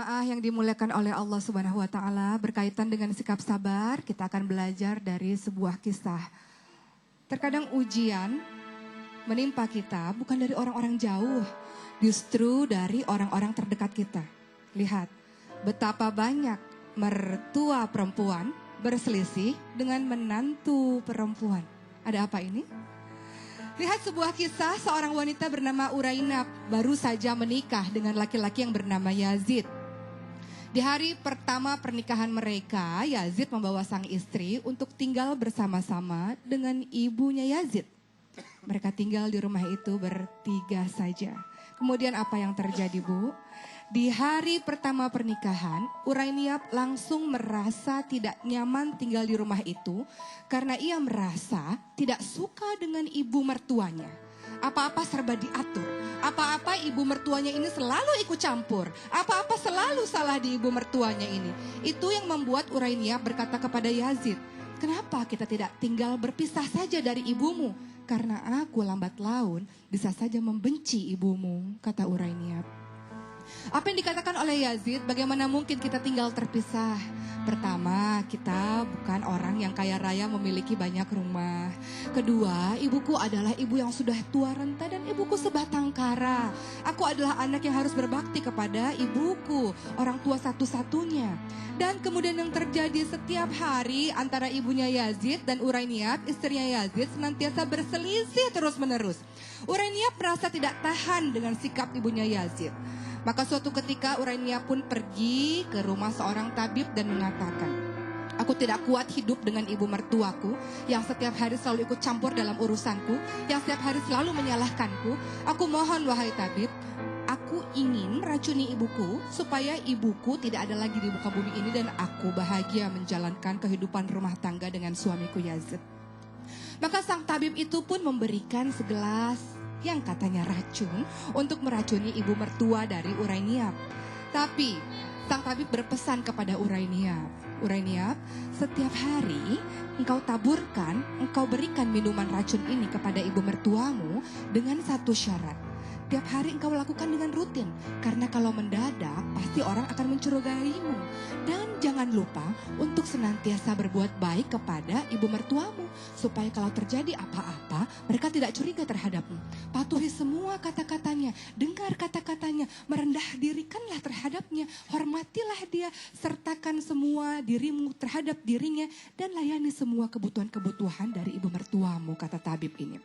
Jemaah yang dimuliakan oleh Allah Subhanahu wa taala, berkaitan dengan sikap sabar, kita akan belajar dari sebuah kisah. Terkadang ujian menimpa kita bukan dari orang-orang jauh, justru dari orang-orang terdekat kita. Lihat, betapa banyak mertua perempuan berselisih dengan menantu perempuan. Ada apa ini? Lihat sebuah kisah seorang wanita bernama Urainab baru saja menikah dengan laki-laki yang bernama Yazid. Di hari pertama pernikahan mereka, Yazid membawa sang istri untuk tinggal bersama-sama dengan ibunya Yazid. Mereka tinggal di rumah itu bertiga saja. Kemudian apa yang terjadi, Bu? Di hari pertama pernikahan, Urainab langsung merasa tidak nyaman tinggal di rumah itu karena ia merasa tidak suka dengan ibu mertuanya. Apa-apa serba diatur, apa-apa ibu mertuanya ini selalu ikut campur, apa-apa selalu salah di ibu mertuanya ini. Itu yang membuat Urainab berkata kepada Yazid, "Kenapa kita tidak tinggal berpisah saja dari ibumu? Karena aku lambat laun bisa saja membenci ibumu," kata Urainab. Apa yang dikatakan oleh Yazid, bagaimana mungkin kita tinggal terpisah? Pertama, kita bukan orang yang kaya raya memiliki banyak rumah. Kedua, ibuku adalah ibu yang sudah tua renta dan ibuku sebatang kara. Aku adalah anak yang harus berbakti kepada ibuku, orang tua satu-satunya. Dan kemudian yang terjadi setiap hari antara ibunya Yazid dan Urainab, istrinya Yazid, senantiasa berselisih terus-menerus. Urainab merasa tidak tahan dengan sikap ibunya Yazid. Maka suatu ketika Urainab pun pergi ke rumah seorang tabib dan mengatakan, "Aku tidak kuat hidup dengan ibu mertuaku yang setiap hari selalu ikut campur dalam urusanku, yang setiap hari selalu menyalahkanku. Aku mohon wahai tabib, aku ingin meracuni ibuku supaya ibuku tidak ada lagi di muka bumi ini dan aku bahagia menjalankan kehidupan rumah tangga dengan suamiku Yazid." Maka sang tabib itu pun memberikan segelas yang katanya racun untuk meracuni ibu mertua dari Urainab. Tapi sang tabib berpesan kepada Urainab, "Urainab, setiap hari engkau taburkan, engkau berikan minuman racun ini kepada ibu mertuamu dengan satu syarat. Tiap hari engkau lakukan dengan rutin, karena kalau mendadak pasti orang akan mencurigaimu. Dan jangan lupa untuk senantiasa berbuat baik kepada ibu mertuamu, supaya kalau terjadi apa-apa mereka tidak curiga terhadapmu. Patuhi semua kata-katanya, dengar kata-katanya, merendah dirikanlah terhadapnya, hormatilah dia, sertakan semua dirimu terhadap dirinya, dan layani semua kebutuhan-kebutuhan dari ibu mertuamu," kata tabib ini.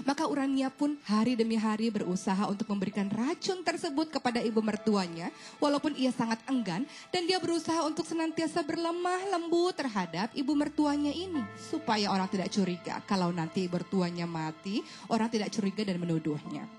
Maka Urainab pun hari demi hari berusaha untuk memberikan racun tersebut kepada ibu mertuanya, walaupun ia sangat enggan, dan dia berusaha untuk senantiasa berlemah lembut terhadap ibu mertuanya ini, supaya orang tidak curiga. Kalau nanti ibu mertuanya mati, orang tidak curiga dan menuduhnya.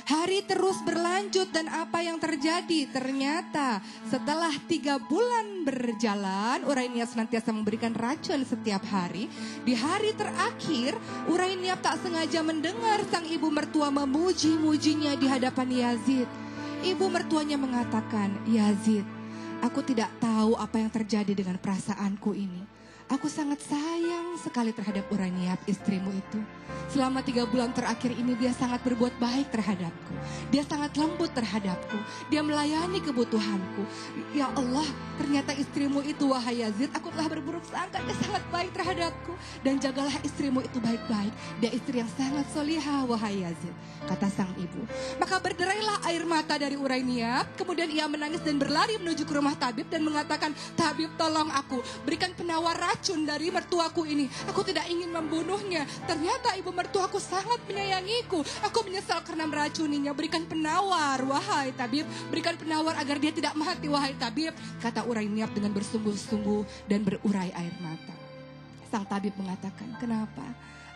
Hari terus berlanjut dan apa yang terjadi? Ternyata setelah 3 bulan berjalan, Urainab senantiasa memberikan racun setiap hari. Di hari terakhir, Urainab tak sengaja mendengar sang ibu mertua memuji-mujinya di hadapan Yazid. Ibu mertuanya mengatakan, "Yazid, aku tidak tahu apa yang terjadi dengan perasaanku ini. Aku sangat sayang sekali terhadap Urainab, istrimu itu. Selama 3 bulan terakhir ini dia sangat berbuat baik terhadapku. Dia sangat lembut terhadapku. Dia melayani kebutuhanku. Ya Allah, ternyata istrimu itu, wahai Yazid, aku telah berburuk sangka. Dia sangat baik terhadapku. Dan jagalah istrimu itu baik-baik. Dia istri yang sangat solihah, wahai Yazid," kata sang ibu. Maka berderailah air mata dari Urainab. Kemudian ia menangis dan berlari menuju ke rumah tabib dan mengatakan, "Tabib, tolong aku, berikan penawar racun dari mertuaku ini. Aku tidak ingin membunuhnya. Ternyata ibu mertuaku sangat menyayangiku. Aku menyesal karena meracuninya. Berikan penawar, wahai tabib. Berikan penawar agar dia tidak mati, wahai tabib," kata Urainab dengan bersungguh-sungguh dan berurai air mata. Sang tabib mengatakan, "Kenapa?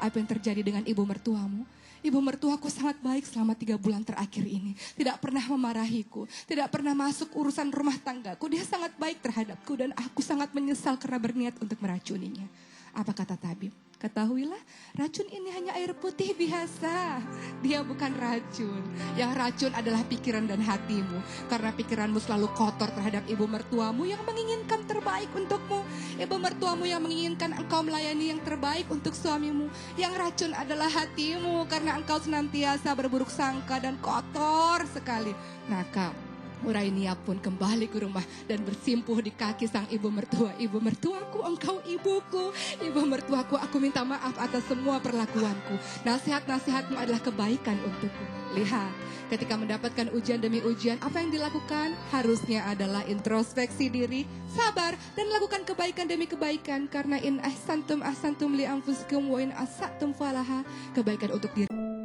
Apa yang terjadi dengan ibu mertuamu? Ibu mertuaku sangat baik selama 3 bulan terakhir ini. Tidak pernah memarahiku. Tidak pernah masuk urusan rumah tanggaku. Dia sangat baik terhadapku dan aku sangat menyesal karena berniat untuk meracuninya." Apa kata tabib? "Ketahuilah, racun ini hanya air putih biasa. Dia bukan racun. Yang racun adalah pikiran dan hatimu. Karena pikiranmu selalu kotor terhadap ibu mertuamu yang menginginkan terbaik untukmu. Ibu mertuamu yang menginginkan engkau melayani yang terbaik untuk suamimu. Yang racun adalah hatimu karena engkau senantiasa berburuk sangka dan kotor sekali. Maka Hurainia pun kembali ke rumah dan bersimpuh di kaki sang ibu mertua. Ibu mertuaku, engkau ibuku. Ibu mertuaku, aku minta maaf atas semua perlakuanku. Nasihat-nasihatmu adalah kebaikan untukku. Lihat, ketika mendapatkan ujian demi ujian, apa yang dilakukan? Harusnya adalah introspeksi diri, sabar, dan lakukan kebaikan demi kebaikan. Karena in ahsantum ahsantum li anfusikum wa in asatum falaha. Kebaikan untuk diri.